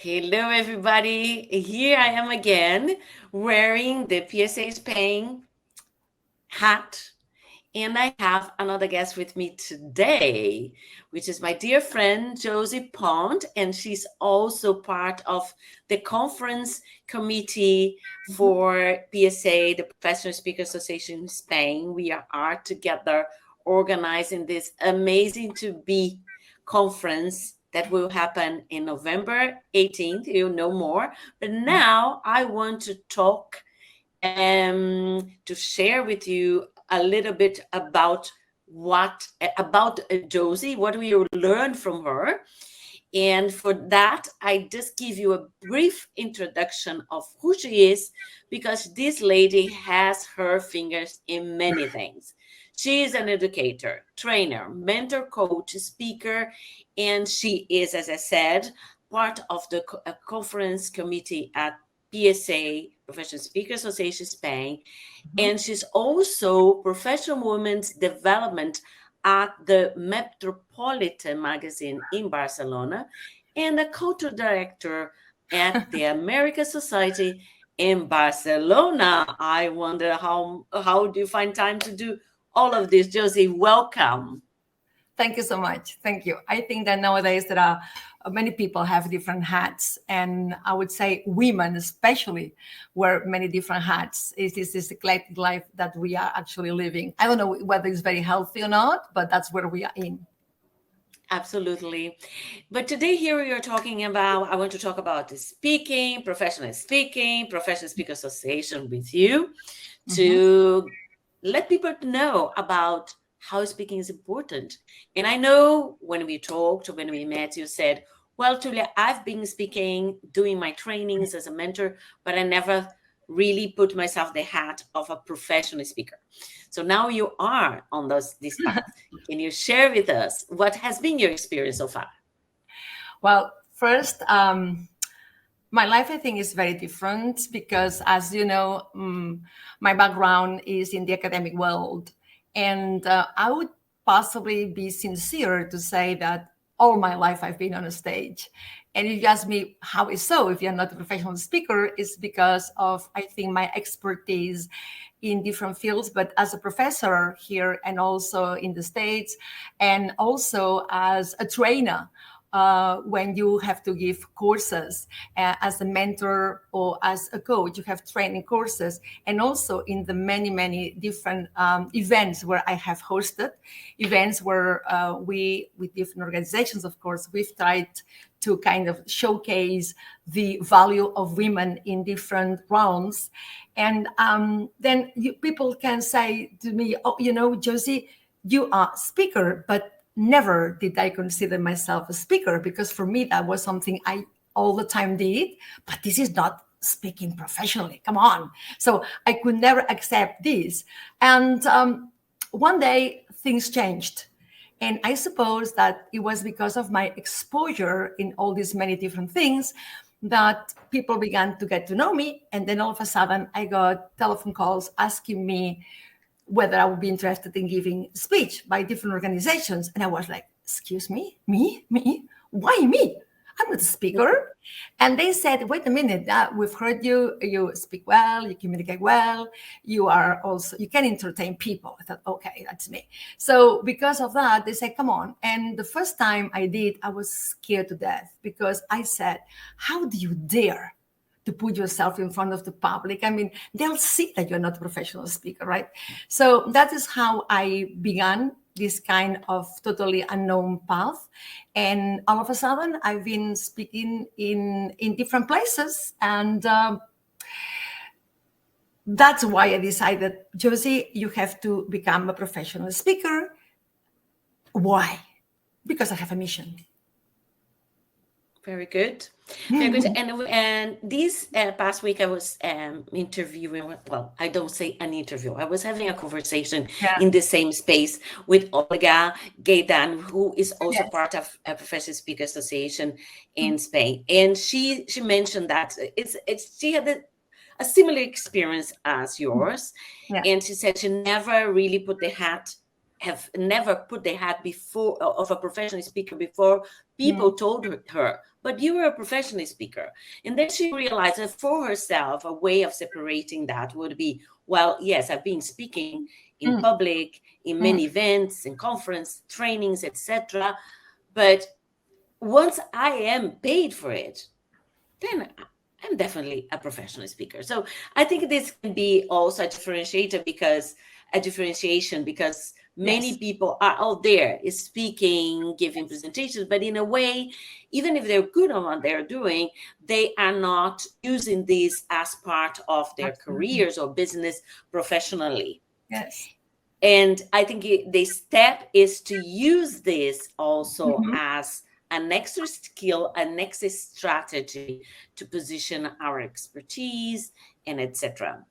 Hello, everybody. Here I am again wearing the PSA Spain hat. And I have another guest with me today, which is my dear friend Josie Pont. And she's also part of the conference committee Mhm. for PSA, the Professional Speaker Association in Spain. We are together organizing this amazing to be conference that will happen in November 18th. You'll know more. But now I want to talk to share with you a little bit about Josie, what we learned from her. And for that, I just give you a brief introduction of who she is, because this lady has her fingers in many things. She is an educator, trainer, mentor, coach, speaker, and she is, as I said, part of the conference committee at PSA, Professional Speaker Association Spain, Mhm. and she's also professional women's development at the Metropolitan magazine in Barcelona, and a cultural director at the American Society in Barcelona. I wonder how do you find time to do all of this, Josie? Welcome. Thank you so much. Thank you. I think that nowadays there are many people have different hats, and I would say women especially wear many different hats. It is this eclectic life that we are actually living. I don't know whether it's very healthy or not, but that's where we are in. Absolutely. But today here we are talking about, I want to talk about the speaking, professional speaker association with you Mhm. to let people know about how speaking is important. And I know when we talked, when we met, you said, well, Tulia, I've been speaking, doing my trainings as a mentor, but I never really put myself the hat of a professional speaker. So now you are on this path. Can you share with us what has been your experience so far? Well, first, my life, I think, is very different because, as you know, my background is in the academic world. And I would possibly be sincere to say that all my life I've been on a stage. And if you ask me how is so, if you're not a professional speaker, it's because of, I think, my expertise in different fields, but as a professor here and also in the States, and also as a trainer when you have to give courses as a mentor or as a coach, you have training courses, and also in the many different events where I have hosted events where we, with different organizations, of course, we've tried to kind of showcase the value of women in different realms. And then people can say to me, oh, Josie, you are a speaker, but never did I consider myself a speaker, because for me that was something I all the time did, but this is not speaking professionally. Come on. So I could never accept this. And one day things changed. And I suppose that it was because of my exposure in all these many different things that people began to get to know me. And then all of a sudden I got telephone calls asking me whether I would be interested in giving speech by different organizations. And I was like, excuse me, me? Why me? I'm not a speaker. And they said, wait a minute, we've heard you speak well, you communicate well, you can entertain people. I thought, okay, that's me. So because of that, they said, come on. And the first time I did, I was scared to death because I said, how do you dare to put yourself in front of the public? I mean, they'll see that you're not a professional speaker, right? So that is how I began this kind of totally unknown path. And all of a sudden, I've been speaking in different places. And that's why I decided, Josie, you have to become a professional speaker. Why? Because I have a mission. Very good. Very good. And this past week, I was interviewing, well, I don't say an interview. I was having a conversation Yeah. in the same space with Olga Gaidan, who is also Yes. part of a Professional Speaker Association in Spain. And she mentioned that she had a similar experience as yours. Yeah. And she said she never really have never put the hat before of a professional speaker before people told her but you were a professional speaker. And then she realized that for herself, a way of separating that would be, well, yes, I've been speaking in Mm, public, in mm, many events, in conference, trainings, etc. But once I am paid for it, then I'm definitely a professional speaker. So I think this can be also a differentiation because many yes. people are out there is speaking, giving presentations, but in a way, even if they're good on what they're doing, they are not using this as part of their Absolutely. careers or business professionally. Yes. And I think the step is to use this also Mhm. as an extra skill, an extra strategy to position our expertise and etc.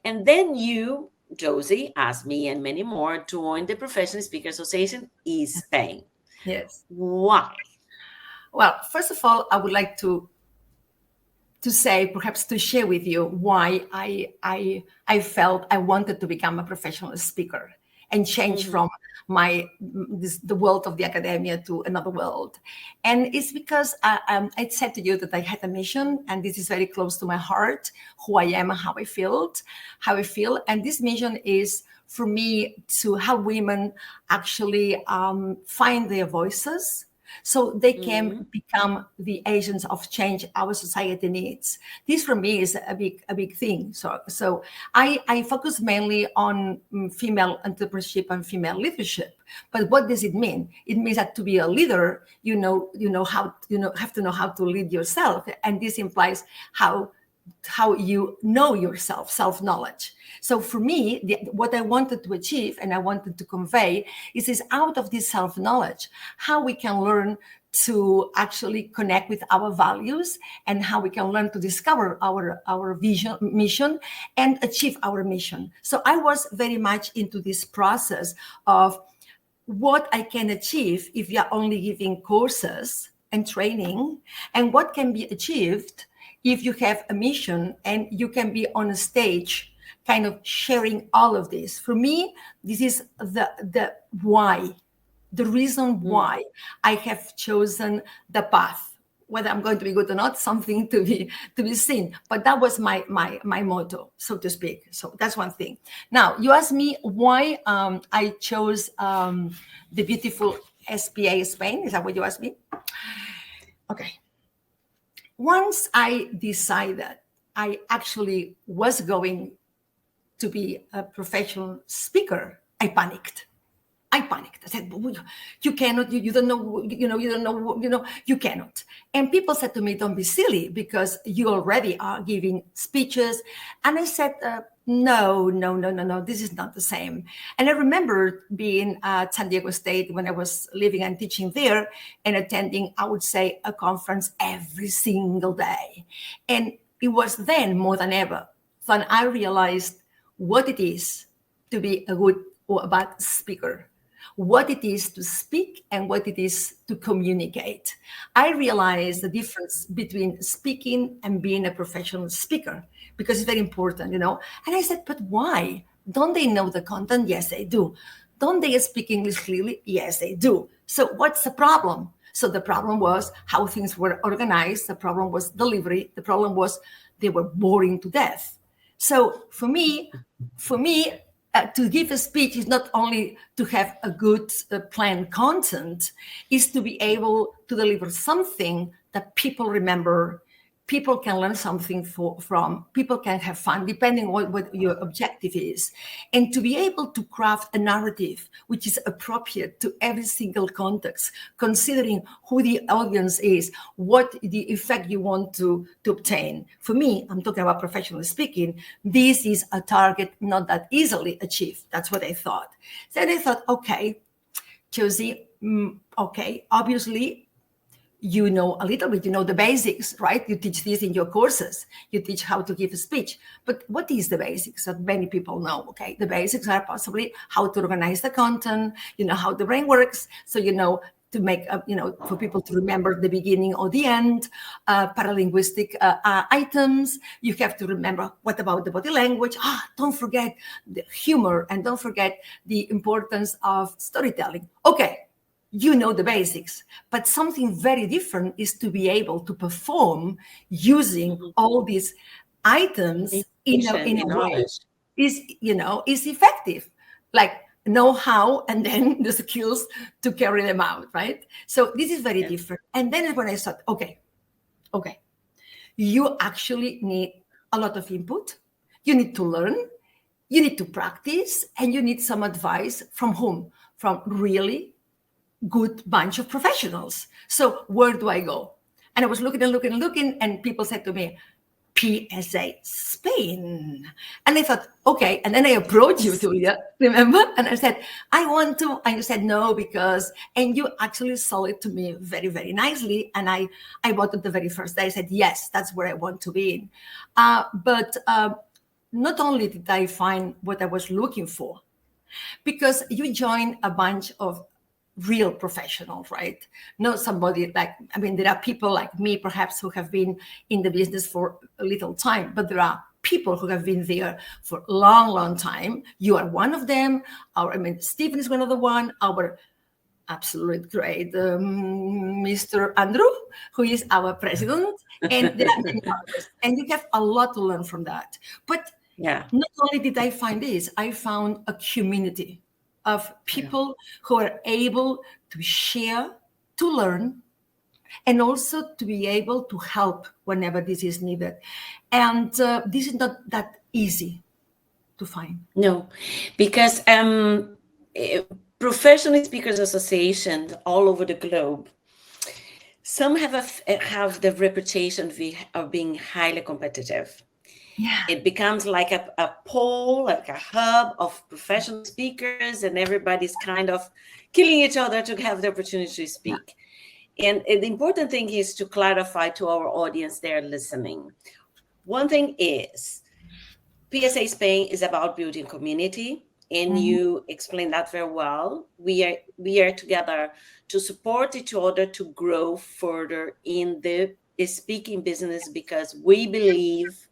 And then you, Josie, as me and many more, joined the Professional Speaker Association in Spain. Yes. Why? Well, first of all, I would like to say, perhaps to share with you why I felt I wanted to become a professional speaker and change Mhm. from the world of the academia to another world. And it's because I said to you that I had a mission, and this is very close to my heart, who I am and how I feel. And this mission is for me to help women actually find their voices so they can Mhm. become the agents of change our society needs. This for me is a big thing. So I focus mainly on female entrepreneurship and female leadership. But what does it mean? It means that to be a leader, have to know how to lead yourself, and this implies how you know yourself, self-knowledge. So for me, what I wanted to achieve and I wanted to convey is out of this self-knowledge, how we can learn to actually connect with our values and how we can learn to discover our vision, mission, and achieve our mission. So I was very much into this process of what I can achieve if you're only giving courses and training, and what can be achieved if you have a mission and you can be on a stage kind of sharing all of this. For me, this is the why, the reason Mm. why I have chosen the path. Whether I'm going to be good or not, something to be seen. But that was my motto, so to speak. So that's one thing. Now you asked me why I chose the beautiful SPA Spain. Is that what you asked me? Okay. Once I decided I actually was going to be a professional speaker, I panicked. I said, "You cannot. You don't know. You don't know. You cannot." And people said to me, "Don't be silly, because you already are giving speeches." And I said, "No, no, no, no, no. This is not the same." And I remember being at San Diego State when I was living and teaching there, and attending, I would say, a conference every single day. And it was then more than ever when I realized what it is to be a good or a bad speaker, what it is to speak and what it is to communicate. I realized the difference between speaking and being a professional speaker, because it's very important. And I said, but why? Don't they know the content? Yes, they do. Don't they speak English clearly? Yes, they do. So what's the problem? So the problem was how things were organized. The problem was delivery. The problem was they were boring to death. So for me, to give a speech is not only to have a good planned content, is to be able to deliver something that people remember, people can learn something from, people can have fun, depending on what your objective is. And to be able to craft a narrative which is appropriate to every single context, considering who the audience is, what the effect you want to obtain. For me, I'm talking about professionally speaking, this is a target not that easily achieved. That's what I thought. Then I thought, okay, Josie, okay, obviously you know a little bit, you know the basics, right? You teach this in your courses. You teach how to give a speech. But what is the basics that many people know? Okay, the basics are possibly how to organize the content, how the brain works. So, to make, for people to remember the beginning or the end, paralinguistic items. You have to remember what about the body language. Don't forget the humor, and don't forget the importance of storytelling. Okay, you know the basics. But something very different is to be able to perform using all these items in Information a and way knowledge. is effective. Like know how and then the skills to carry them out, right? So this is very Yeah. different. And then when I thought, okay, you actually need a lot of input. You need to learn, you need to practice, and you need some advice from whom? From really good bunch of professionals. So where do I go? And I was looking and looking and looking, and people said to me, PSA Spain. And I thought, okay. And then I approached you, Tulia, remember? And I said, I want to. And you said, no, because, and you actually sold it to me very, very nicely. And I bought it the very first day. I said, yes, that's where I want to be in. But not only did I find what I was looking for, because you join a bunch of real professionals, right? Not somebody like, I mean, there are people like me, perhaps, who have been in the business for a little time, but there are people who have been there for a long, long time. You are one of them. Stephen is one of the one. Our absolute great Mr. Andrew, who is our president, and there are many others. And you have a lot to learn from that. But Yeah. not only did I find this, I found a community of people who are able to share, to learn, and also to be able to help whenever this is needed. And this is not that easy to find. No, because eh, professional speakers associations all over the globe, some have the reputation of being highly competitive. Yeah, It becomes like a pole, like a hub of professional speakers, and everybody's kind of killing each other to have the opportunity to yeah, speak. And the important thing is to clarify to our audience there listening. One thing is, PSA Spain is about building community, and mhm, you explained that very well. We are together to support each other to grow further in the speaking business, because we believe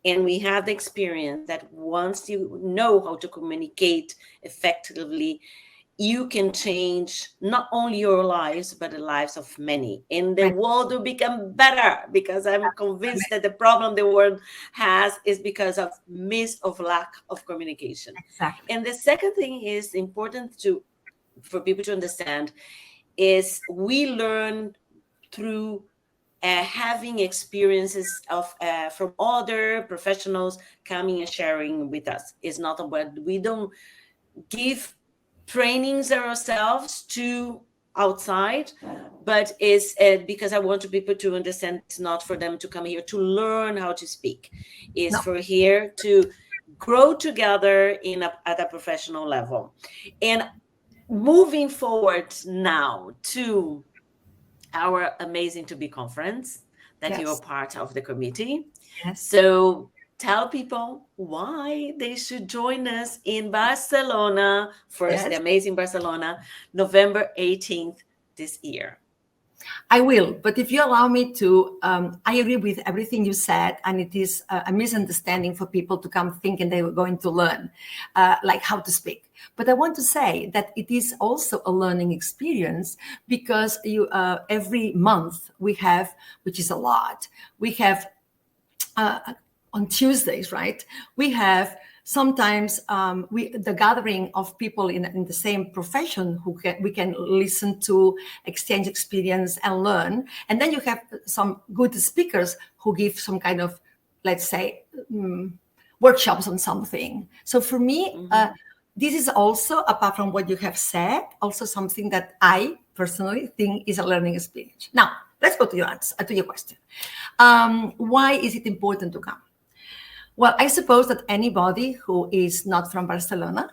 and we have the experience that once you know how to communicate effectively, you can change not only your lives but the lives of many, and the right, world will become better, because I'm convinced that the problem the world has is because of lack of communication. exactly. And the second thing is important to for people to understand is we learn through having experiences of from other professionals coming and sharing with us. It's not about, we don't give trainings ourselves to outside, but it's because I want people to understand it's not for them to come here to learn how to speak. It's No, for here to grow together at a professional level. And moving forward now to our Amazing to Be conference that you are yes, part of the committee. yes. So tell people why they should join us in Barcelona, first, the Yes, Amazing Barcelona, November 18th this year. I will. But if you allow me to, I agree with everything you said, and it is a misunderstanding for people to come thinking they were going to learn, like how to speak. But I want to say that it is also a learning experience, because you every month we have, which is a lot, we have on Tuesdays, right? We have sometimes the gathering of people in the same profession we can listen to, exchange experience, and learn. And then you have some good speakers who give some kind of, let's say, workshops on something. So for me, Mhm. this is also, apart from what you have said, also something that I personally think is a learning experience. Now, let's go to your answer, to your question. Why is it important to come? Well, I suppose that anybody who is not from Barcelona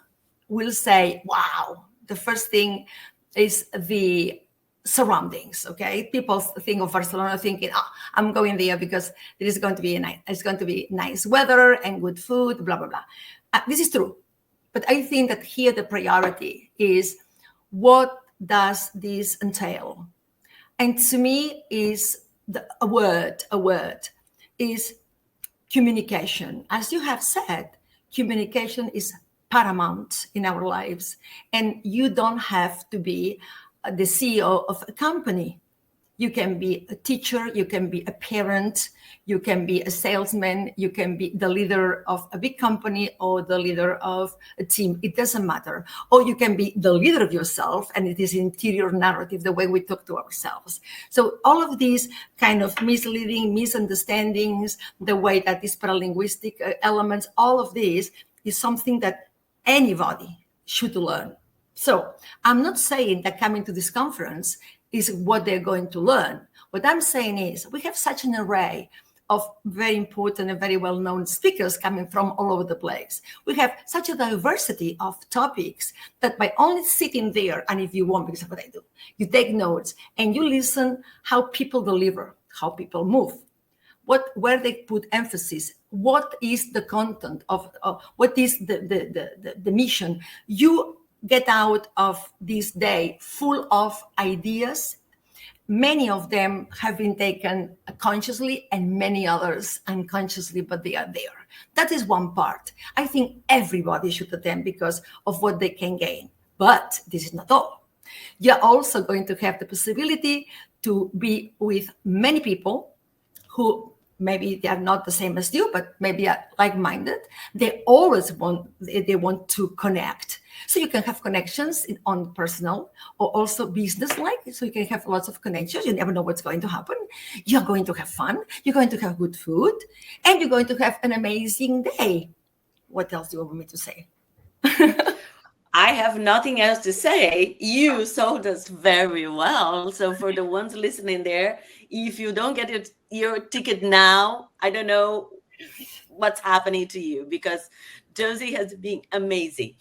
will say, wow, the first thing is the surroundings. Okay, people think of Barcelona thinking, oh, I'm going there because there is going to be it's going to be nice weather and good food, blah blah blah. This is true, but I think that here the priority is, what does this entail? And to me, is a word is communication. As you have said, communication is paramount in our lives, and you don't have to be the CEO of a company. You can be a teacher, you can be a parent, you can be a salesman, you can be the leader of a big company or the leader of a team. It doesn't matter. Or you can be the leader of yourself, and it is interior narrative, the way we talk to ourselves. So all of these kind of misleading, misunderstandings, the way that these paralinguistic elements, all of this is something that anybody should learn. So I'm not saying that coming to this conference is what they're going to learn. What I'm saying is we have such an array of very important and very well-known speakers coming from all over the place. We have such a diversity of topics that by only sitting there, and if you want, because of what I do, you take notes and you listen how people deliver, how people move, where they put emphasis, what is the content of what is the mission. You get out of this day full of ideas. Many of them have been taken consciously and many others unconsciously, but they are there. That is one part. I think everybody should attend because of what they can gain. But this is not all. You're also going to have the possibility to be with many people who maybe they are not the same as you, but maybe are like-minded. They always want to connect. So you can have connections on personal or also business-like. So you can have lots of connections. You never know what's going to happen. You're going to have fun. You're going to have good food. And you're going to have an amazing day. What else do you want me to say? I have nothing else to say. You sold us very well. So for the ones listening there, if you don't get your ticket now, I don't know what's happening to you, because Josie has been amazing.